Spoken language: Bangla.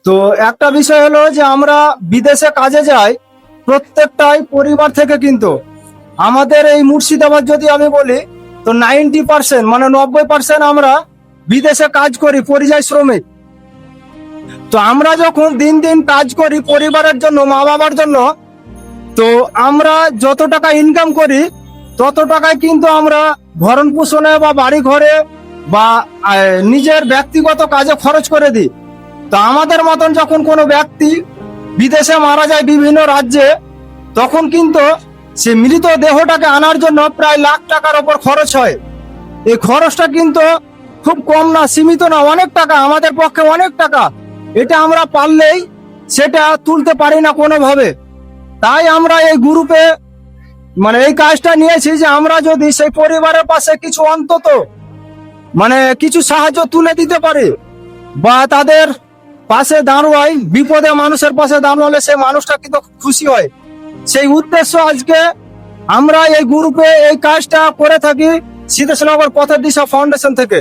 তো একটা বিষয় হলো যে আমরা বিদেশে কাজে যাই, প্রত্যেকটাই পরিবার থেকে, কিন্তু আমাদের এই মুর্শিদাবাদ যদি আমি বলি তো 90% মানে 90% আমরা বিদেশে কাজ করি পরিযায়ী শ্রমিক। তো আমরা যখন দিন দিন কাজ করি পরিবারের জন্য, মা বাবার জন্য, তো আমরা যত টাকা ইনকাম করি তত টাকায় কিন্তু আমরা ভরণ পোষণে বা বাড়ি ঘরে বা নিজের ব্যক্তিগত কাজে খরচ করে দিই। তো আমাদের মতন যখন কোনো ব্যক্তি বিদেশে মারা যায় বিভিন্ন রাজ্যে, তখন কিন্তু সে মৃত দেহটাকে আনার জন্য প্রায় লাখ টাকার ওপর খরচ হয়। এই খরচটা কিন্তু খুব কম না, সীমিত না, অনেক টাকা, আমাদের পক্ষে অনেক টাকা। এটা আমরা পারলেই সেটা তুলতে পারি না কোনোভাবে। তাই আমরা এই গ্রুপে মানে এই কাজটা নিয়েছি যে আমরা যদি সেই পরিবারের পাশে কিছু অন্তত মানে কিছু সাহায্য তুলে দিতে পারি বা তাদের পাশে দাঁড়াই, বিপদে মানুষের পাশে দাঁড়ালে সেই মানুষটা কিন্তু খুশি হয়। সেই উদ্দেশ্য আজকে আমরা এই গ্রুপে এই কাজটা করে থাকি সিদ্ধেশনগর পথের দিশা ফাউন্ডেশন থেকে।